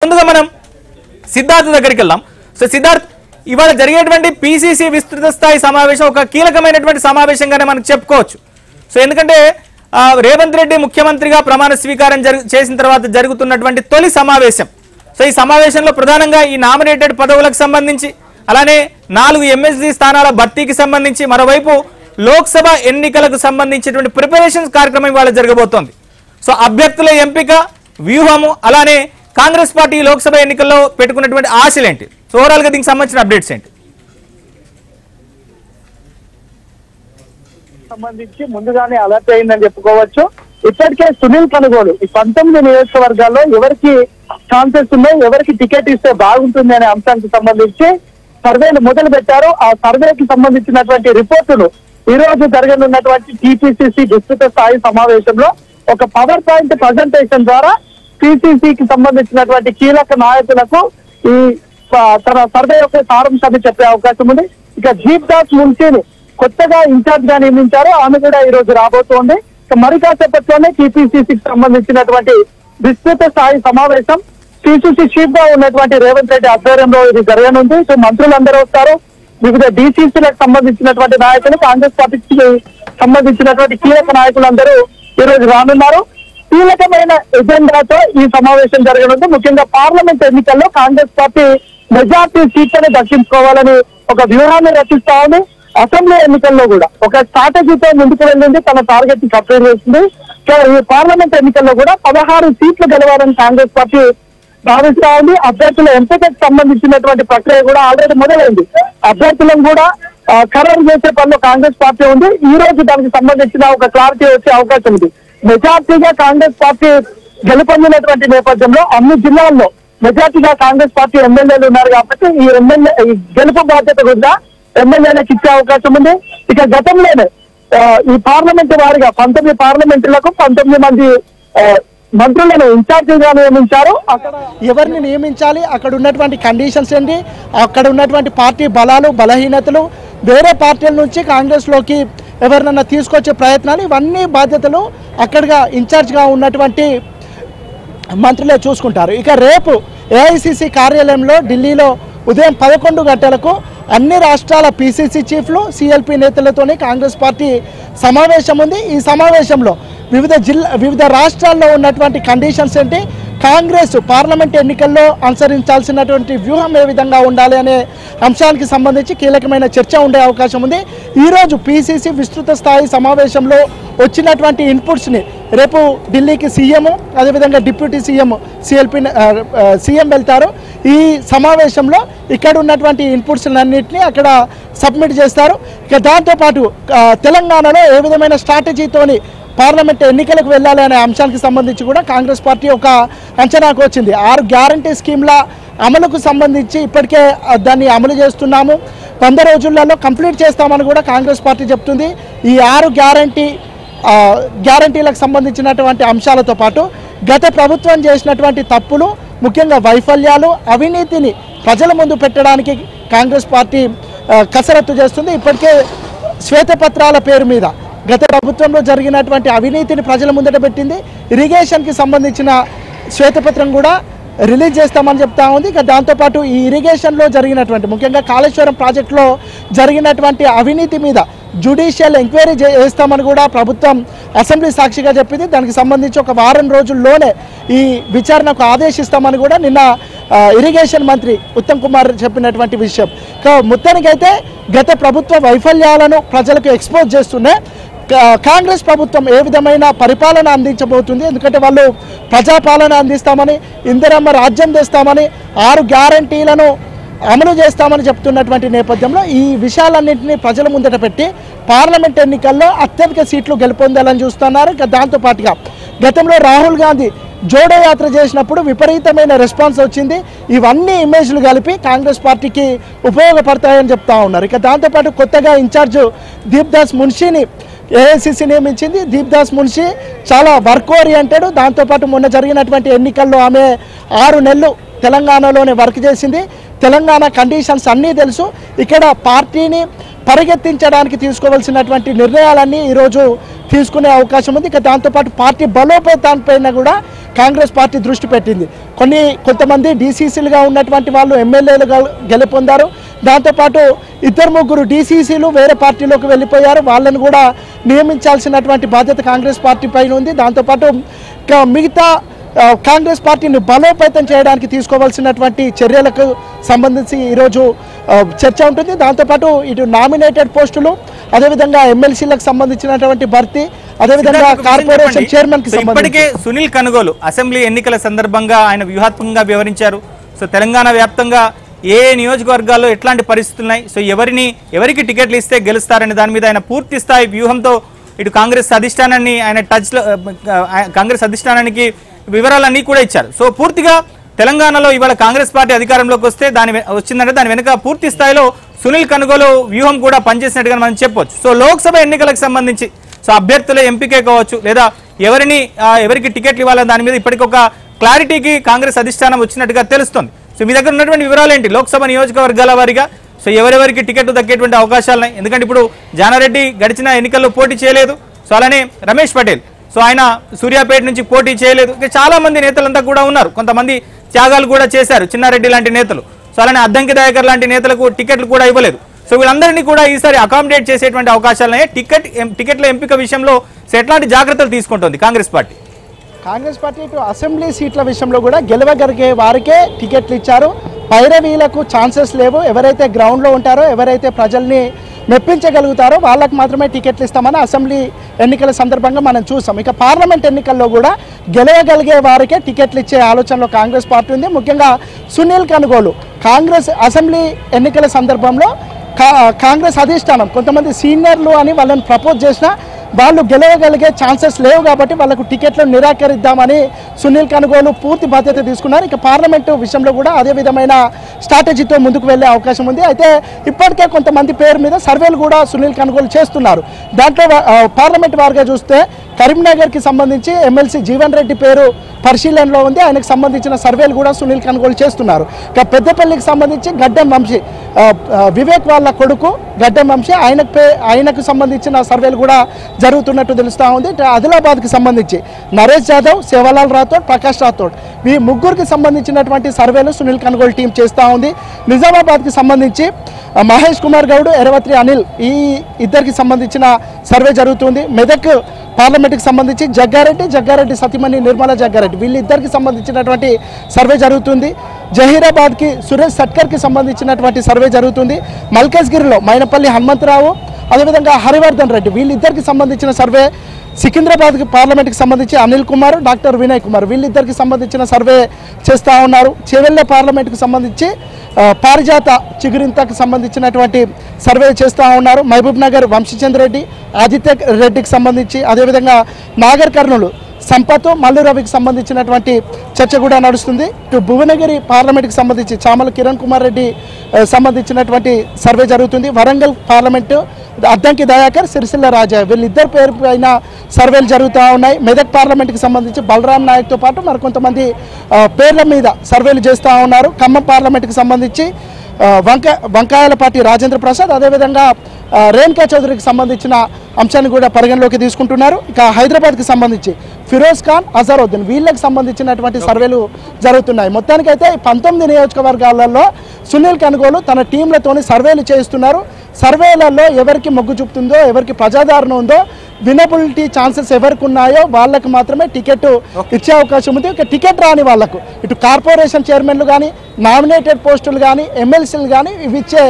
ముందుగా మనం సిద్ధార్థ్ దగ్గరికి వెళ్దాం. సో సిద్ధార్థ్, ఇవాళ జరిగేటువంటి పిసిసి విస్తృత స్థాయి సమావేశం ఒక కీలకమైనటువంటి సమావేశంగానే మనం చెప్పుకోవచ్చు. సో ఎందుకంటే రేవంత్ రెడ్డి ముఖ్యమంత్రిగా ప్రమాణ స్వీకారం చేసిన తర్వాత జరుగుతున్నటువంటి తొలి సమావేశం. సో ఈ సమావేశంలో ప్రధానంగా ఈ నామినేటెడ్ పదవులకు సంబంధించి, అలానే 4 ఎమ్మెల్సీ స్థానాల భర్తీకి సంబంధించి, మరోవైపు లోక్సభ ఎన్నికలకు సంబంధించినటువంటి ప్రిపరేషన్స్ కార్యక్రమం ఇవాళ జరగబోతోంది. సో అభ్యర్థుల ఎంపిక, వ్యూహము, అలానే కాంగ్రెస్ పార్టీ లోక్సభ ఎన్నికల్లో పెట్టుకున్నటువంటి ఆశలు ఏంటి? సో ఓవరాల్ గా దీనికి సంబంధించిన అప్డేట్స్ ఏంటి? సంబంధించి ముందుగానే అలర్ట్ అయిందని చెప్పుకోవచ్చు. ఇప్పటికే సునీల్ కనుగోలు ఈ 19 నియోజకవర్గాల్లో ఎవరికి ఛాన్సెస్ ఉన్నాయి, ఎవరికి టికెట్ ఇస్తే బాగుంటుంది అనే అంశానికి సంబంధించి సర్వేలు మొదలు పెట్టారు. ఆ సర్వేకి సంబంధించినటువంటి రిపోర్టును ఈ రోజు జరగనున్నటువంటి టిపిసిసి విస్తృత స్థాయి సమావేశంలో ఒక పవర్ పాయింట్ ప్రజెంటేషన్ ద్వారా పిసిసికి సంబంధించినటువంటి కీలక నాయకులకు ఈ తన సర్వే యొక్క సారాంశాన్ని చెప్పే అవకాశం ఉంది. ఇక జీప్ దాస్ మున్షిని కొత్తగా ఇన్ఛార్జ్ గా నియమించారు, ఆమె కూడా ఈ రోజు రాబోతోంది. మరి కాసేపట్లోనే టిపిసిసికి సంబంధించినటువంటి విస్తృత స్థాయి సమావేశం పిసిసి చీఫ్ గా ఉన్నటువంటి రేవంత్ రెడ్డి ఆధ్వర్యంలో ఇది జరగనుంది. సో మంత్రులందరూ వస్తారు, వివిధ డిసిసిలకు సంబంధించినటువంటి నాయకులు, కాంగ్రెస్ పార్టీకి సంబంధించినటువంటి కీలక నాయకులందరూ ఈ రోజు రానున్నారు. కీలకమైన ఎజెండాతో ఈ సమావేశం జరగనుంది. ముఖ్యంగా పార్లమెంట్ ఎన్నికల్లో కాంగ్రెస్ పార్టీ మెజార్టీ సీట్లను దక్కించుకోవాలని ఒక వ్యూహాన్ని రచిస్తా ఉంది. అసెంబ్లీ ఎన్నికల్లో కూడా ఒక స్ట్రాటజీతో ముందుకు వెళ్ళింది, తన టార్గెట్ ని కంప్లీట్ చేసింది. సో ఈ పార్లమెంట్ ఎన్నికల్లో కూడా 16 సీట్లు గెలవాలని కాంగ్రెస్ పార్టీ భావిస్తా ఉంది. అభ్యర్థుల ఎంపికకు సంబంధించినటువంటి ప్రక్రియ కూడా ఆల్రెడీ మొదలైంది. అభ్యర్థులను కూడా ఖరారు చేసే పనిలో కాంగ్రెస్ పార్టీ ఉంది. ఈ రోజు దానికి సంబంధించిన ఒక క్లారిటీ వచ్చే అవకాశం ఉంది. మెజార్టీగా కాంగ్రెస్ పార్టీ గెలుపొందినటువంటి నేపథ్యంలో అన్ని జిల్లాల్లో మెజార్టీగా కాంగ్రెస్ పార్టీ ఎమ్మెల్యేలు ఉన్నారు కాబట్టి ఈ గెలుపు బాధ్యత కూడా ఎమ్మెల్యేలకు ఇచ్చే అవకాశం ఉంది. ఇక గతంలోనే ఈ పార్లమెంటు వారిగా 19 పార్లమెంటులకు 19 మంది మంత్రులను ఇన్ఛార్జిగా నియమించారు. అక్కడ ఎవరిని నియమించాలి, అక్కడ ఉన్నటువంటి కండిషన్స్ ఏంటి, అక్కడ ఉన్నటువంటి పార్టీ బలాలు బలహీనతలు, వేరే పార్టీల నుంచి కాంగ్రెస్లోకి ఎవరినన్నా తీసుకొచ్చే ప్రయత్నాలు, ఇవన్నీ బాధ్యతలు అక్కడగా ఇన్ఛార్జ్గా ఉన్నటువంటి మంత్రులే చూసుకుంటారు. ఇక రేపు ఏఐసిసి కార్యాలయంలో ఢిల్లీలో ఉదయం 11 గంటలకు అన్ని రాష్ట్రాల పిసిసి చీఫ్లు, సిఎల్పి నేతలతోనే కాంగ్రెస్ పార్టీ సమావేశం ఉంది. ఈ సమావేశంలో వివిధ రాష్ట్రాల్లో ఉన్నటువంటి కండిషన్స్ ఏంటి, కాంగ్రెస్ పార్లమెంట్ ఎన్నికల్లో అనుసరించాల్సినటువంటి వ్యూహం ఏ విధంగా ఉండాలి అనే అంశానికి సంబంధించి కీలకమైన చర్చ ఉండే అవకాశం ఉంది. ఈరోజు పిసిసి విస్తృత స్థాయి సమావేశంలో వచ్చినటువంటి ఇన్పుట్స్ని రేపు ఢిల్లీకి సీఎం, అదేవిధంగా డిప్యూటీ సీఎం వెళ్తారు. ఈ సమావేశంలో ఇక్కడ ఉన్నటువంటి ఇన్పుట్స్లన్నింటినీ అక్కడ సబ్మిట్ చేస్తారు. ఇక దాంతోపాటు తెలంగాణలో ఏ విధమైన స్ట్రాటజీతోని పార్లమెంట్ ఎన్నికలకు వెళ్ళాలి అనే అంశానికి సంబంధించి కూడా కాంగ్రెస్ పార్టీ ఒక అంచనాకు వచ్చింది. 6 గ్యారంటీ స్కీమ్ల అమలుకు సంబంధించి ఇప్పటికే దాన్ని అమలు చేస్తున్నాము, 100 రోజులలో కంప్లీట్ చేస్తామని కూడా కాంగ్రెస్ పార్టీ చెప్తుంది. ఈ 6 గ్యారంటీలకు సంబంధించినటువంటి అంశాలతో పాటు గత ప్రభుత్వం చేసినటువంటి తప్పులు, ముఖ్యంగా వైఫల్యాలు, అవినీతిని ప్రజల ముందు పెట్టడానికి కాంగ్రెస్ పార్టీ కసరత్తు చేస్తుంది. ఇప్పటికే శ్వేతపత్రాల పేరు మీద గత ప్రభుత్వంలో జరిగినటువంటి అవినీతిని ప్రజల ముందట పెట్టింది. ఇరిగేషన్కి సంబంధించిన శ్వేతపత్రం కూడా రిలీజ్ చేస్తామని చెప్తా ఉంది. ఇక దాంతోపాటు ఈ ఇరిగేషన్లో జరిగినటువంటి, ముఖ్యంగా కాళేశ్వరం ప్రాజెక్టులో జరిగినటువంటి అవినీతి మీద జ్యుడిషియల్ ఎంక్వైరీ చేస్తామని కూడా ప్రభుత్వం అసెంబ్లీ సాక్షిగా చెప్పింది. దానికి సంబంధించి ఒక వారం రోజుల్లోనే ఈ విచారణకు ఆదేశిస్తామని కూడా నిన్న ఇరిగేషన్ మంత్రి ఉత్తమ్ కుమార్ చెప్పినటువంటి విషయం. మొత్తానికైతే గత ప్రభుత్వ వైఫల్యాలను ప్రజలకు ఎక్స్పోజ్ చేస్తూనే కాంగ్రెస్ ప్రభుత్వం ఏ విధమైన పరిపాలన అందించబోతుంది, ఎందుకంటే వాళ్ళు ప్రజాపాలన అందిస్తామని, ఇందిరమ్మ రాజ్యం తెస్తామని, 6 గ్యారంటీలను అమలు చేస్తామని చెప్తున్నటువంటి నేపథ్యంలో ఈ విషయాలన్నింటినీ ప్రజల ముందట పెట్టి పార్లమెంట్ ఎన్నికల్లో అత్యధిక సీట్లు గెలుపొందాలని చూస్తున్నారు. ఇక దాంతోపాటుగా గతంలో రాహుల్ గాంధీ జోడో యాత్ర చేసినప్పుడు విపరీతమైన రెస్పాన్స్ వచ్చింది. ఇవన్నీ ఇమేజ్లు కలిపి కాంగ్రెస్ పార్టీకి ఉపయోగపడతాయని చెప్తా ఉన్నారు. ఇక దాంతోపాటు కొత్తగా ఇన్ఛార్జ్ దీప్ దాస్ మున్షిని ఏఐసిసి నియమించింది. దీప్ దాస్ మున్షి చాలా వర్క్ ఓరియంటెడ్. దాంతోపాటు మొన్న జరిగినటువంటి ఎన్నికల్లో ఆమె 6 నెలలు తెలంగాణలోనే వర్క్ చేసింది. తెలంగాణ కండిషన్స్ అన్నీ తెలుసు. ఇక్కడ పార్టీని పరిగెత్తించడానికి తీసుకోవాల్సినటువంటి నిర్ణయాలన్నీ ఈరోజు తీసుకునే అవకాశం ఉంది. ఇక దాంతోపాటు పార్టీ బలోపేతాలపైన కూడా కాంగ్రెస్ పార్టీ దృష్టి పెట్టింది. కొంతమంది డీసీసీలుగా ఉన్నటువంటి వాళ్ళు ఎమ్మెల్యేలుగా గెలుపొందారు. దాంతోపాటు 2-3 డీసీసీలు వేరే పార్టీలోకి వెళ్ళిపోయారు. వాళ్ళని కూడా నియమించాల్సినటువంటి బాధ్యత కాంగ్రెస్ పార్టీ పైన ఉంది. దాంతోపాటు మిగతా కాంగ్రెస్ పార్టీని బలోపేతం చేయడానికి తీసుకోవాల్సినటువంటి చర్యలకు సంబంధించి ఈరోజు చర్చ ఉంటుంది. దాంతోపాటు ఇటు నామినేటెడ్ పోస్టులు, అదేవిధంగా ఎమ్మెల్సీలకు సంబంధించినటువంటి భర్తీ, అదేవిధంగా కార్పొరేషన్ చైర్మన్ కి ఇప్పటికే సునీల్ కనుగోలు అసెంబ్లీ ఎన్నికల సందర్భంగా ఆయన వ్యూహాత్మకంగా వివరించారు. సో తెలంగాణ వ్యాప్తంగా ఏ నియోజకవర్గాల్లో ఎట్లాంటి పరిస్థితులు ఉన్నాయి, సో ఎవరికి టికెట్లు ఇస్తే గెలుస్తారనే దాని మీద ఆయన పూర్తి స్థాయి వ్యూహంతో ఇటు కాంగ్రెస్ అధిష్టానాన్ని ఆయన కాంగ్రెస్ అధిష్టానానికి వివరాలన్నీ కూడా ఇచ్చారు. సో పూర్తిగా తెలంగాణలో ఇవాళ కాంగ్రెస్ పార్టీ అధికారంలోకి వస్తే వచ్చిందంటే దాని వెనుక పూర్తి స్థాయిలో సునీల్ కనుగోలు వ్యూహం కూడా పనిచేసినట్టుగా మనం చెప్పొచ్చు. సో లోక్సభ ఎన్నికలకు సంబంధించి సో అభ్యర్థుల ఎంపికే కావచ్చు, లేదా ఎవరికి టికెట్లు ఇవ్వాలని దాని మీద ఇప్పటికొక క్లారిటీకి కాంగ్రెస్ అధిష్టానం వచ్చినట్టుగా తెలుస్తుంది. సో మీ దగ్గర ఉన్నటువంటి వివరాలు ఏంటి లోక్సభ నియోజకవర్గాల వారిగా? సో ఎవరెవరికి టికెట్లు దక్కేటువంటి అవకాశాలు ఉన్నాయి? ఎందుకంటే ఇప్పుడు జానారెడ్డి గడిచిన ఎన్నికల్లో పోటీ చేయలేదు. సో అలానే రమేష్ పటేల్ సో ఆయన సూర్యాపేట నుంచి పోటీ చేయలేదు. చాలా మంది నేతలంతా కూడా ఉన్నారు, కొంతమంది త్యాగాలు కూడా చేశారు, చిన్నారెడ్డి లాంటి నేతలు. సో అలానే అద్దంకి దయాకర్ లాంటి నేతలకు టికెట్లు కూడా ఇవ్వలేదు. సో వీళ్ళందరినీ కూడా ఈసారి అకామిడేట్ చేసేటువంటి అవకాశాలనే టికెట్ల ఎంపిక విషయంలో ఎట్లాంటి జాగ్రత్తలు తీసుకుంటుంది కాంగ్రెస్ పార్టీ? కాంగ్రెస్ పార్టీ ఇటు అసెంబ్లీ సీట్ల విషయంలో కూడా గెలవగలిగే వారికే టికెట్లు ఇచ్చారు. పైరవీలకు ఛాన్సెస్ లేవు. ఎవరైతే గ్రౌండ్లో ఉంటారో, ఎవరైతే ప్రజల్ని మెప్పించగలుగుతారో వాళ్ళకు మాత్రమే టికెట్లు ఇస్తామని అసెంబ్లీ ఎన్నికల సందర్భంగా మనం చూసాం. ఇక పార్లమెంట్ ఎన్నికల్లో కూడా గెలవగలిగే వారికే టికెట్లు ఇచ్చే ఆలోచనలో కాంగ్రెస్ పార్టీ ఉంది. ముఖ్యంగా సునీల్ కనుగోలు కాంగ్రెస్ అసెంబ్లీ ఎన్నికల సందర్భంలో కాంగ్రెస్ అధిష్టానం కొంతమంది సీనియర్లు అని వాళ్ళని ప్రపోజ్ చేసినా వాళ్ళు గెలవగలిగే ఛాన్సెస్ లేవు కాబట్టి వాళ్ళకు టికెట్లు నిరాకరిద్దామని సునీల్ కనుగోలు పూర్తి బాధ్యత తీసుకున్నారు. ఇక పార్లమెంటు విషయంలో కూడా అదే విధమైన స్ట్రాటజీతో ముందుకు వెళ్ళే అవకాశం ఉంది. అయితే ఇప్పటికే కొంతమంది పేరు మీద సర్వేలు కూడా సునీల్ కనుగోలు చేస్తున్నారు. దాంట్లో పార్లమెంట్ వారిగా చూస్తే కరీంనగర్కి సంబంధించి ఎమ్మెల్సీ జీవన్ రెడ్డి పేరు పరిశీలనలో ఉంది. ఆయనకు సంబంధించిన సర్వేలు కూడా సునీల్ కనుగోలు చేస్తున్నారు. ఇక పెద్దపల్లికి సంబంధించి గడ్డం వంశీ, వివేక్ వాళ్ళ కొడుకు గడ్డం వంశీ, ఆయనకు సంబంధించిన సర్వేలు కూడా జరుగుతున్నట్టు తెలుస్తూ ఉంది. ఆదిలాబాద్కి సంబంధించి నరేష్ యాదవ్, సేవలాల్ రాథోడ్, ప్రకాష్ రాథోడ్ ఈ ముగ్గురికి సంబంధించినటువంటి సర్వేలు సునీల్ కనుగోలు టీం చేస్తూ ఉంది. నిజామాబాద్కి సంబంధించి మహేష్ కుమార్ గౌడ్, ఎరవత్రి అనిల్ ఈ ఇద్దరికి సంబంధించిన సర్వే జరుగుతుంది. మెదక్ పార్లమెంట్కి సంబంధించి జగ్గారెడ్డి సతీమణి నిర్మలా జగ్గారెడ్డి వీళ్ళిద్దరికి సంబంధించినటువంటి సర్వే జరుగుతుంది. జహీరాబాద్కి సురేష్ సట్కర్కి సంబంధించినటువంటి సర్వే జరుగుతుంది. మల్కజ్గిరిలో మైనపల్లి హనుమంతరావు, అదేవిధంగా హరివర్ధన్ రెడ్డి వీళ్ళిద్దరికి సంబంధించిన సర్వే. సికింద్రాబాద్కి పార్లమెంట్కి సంబంధించి అనిల్ కుమార్, డాక్టర్ వినయ్ కుమార్ వీళ్ళిద్దరికి సంబంధించిన సర్వే చేస్తూ ఉన్నారు. చెవెళ్ళ పార్లమెంట్కి సంబంధించి పారిజాత చిగురింతకు సంబంధించినటువంటి సర్వే చేస్తూ ఉన్నారు. మహబూబ్ నగర్ వంశీచంద్ర రెడ్డి, ఆదిత్య రెడ్డికి సంబంధించి, అదేవిధంగా నాగర్ కర్నూలు సంపత్, మల్లు రవికి సంబంధించినటువంటి చర్చ కూడా నడుస్తుంది. ఇటు భువనగిరి పార్లమెంట్కి సంబంధించి చామల కిరణ్ కుమార్ రెడ్డి సంబంధించినటువంటి సర్వే జరుగుతుంది. వరంగల్ పార్లమెంటు అద్దంకి దయాకర్, సిరిసిల్ల రాజా వీళ్ళిద్దరు పేరు పైన సర్వేలు జరుగుతూ ఉన్నాయి. మెదక్ పార్లమెంట్కి సంబంధించి బలరాం నాయక్తో పాటు మరికొంతమంది పేర్ల మీద సర్వేలు చేస్తూ ఉన్నారు. ఖమ్మం పార్లమెంట్కి సంబంధించి వంకాయలపాటి రాజేంద్ర ప్రసాద్, అదేవిధంగా రేణుకా చౌదరికి సంబంధించిన అంశాన్ని కూడా పరిగణలోకి తీసుకుంటున్నారు. ఇక హైదరాబాద్కి సంబంధించి ఫిరోజ్ ఖాన్, అజరుద్దీన్ వీళ్ళకి సంబంధించినటువంటి సర్వేలు జరుగుతున్నాయి. మొత్తానికైతే 19 నియోజకవర్గాలలో సునీల్ కనుగోలు తన టీంలతోని సర్వేలు చేస్తున్నారు. సర్వేలలో ఎవరికి మొగ్గు చూపుతుందో, ఎవరికి ప్రజాదరణ ఉందో, వినబిలిటీ ఛాన్సెస్ ఎవరికి ఉన్నాయో వాళ్ళకు మాత్రమే టికెట్ ఇచ్చే అవకాశం ఉంది. ఇక టికెట్ రాని వాళ్లకు ఇటు కార్పొరేషన్ చైర్మన్లు కానీ, నామినేటెడ్ పోస్టులు కానీ, ఎమ్మెల్సీలు కానీ ఇవి ఇచ్చే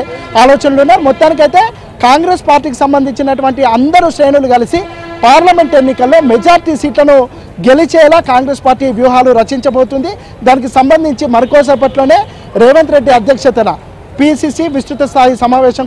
ఆలోచనలు ఉన్నారు. మొత్తానికైతే కాంగ్రెస్ పార్టీకి సంబంధించినటువంటి అందరూ శ్రేణులు కలిసి పార్లమెంట్ ఎన్నికల్లో మెజార్టీ సీట్లను గెలిచేలా కాంగ్రెస్ పార్టీ వ్యూహాలు రచించబోతుంది. దానికి సంబంధించి మరికోసేపట్లోనే రేవంత్ రెడ్డి అధ్యక్షతన పిసిసి విస్తృత స్థాయి సమావేశం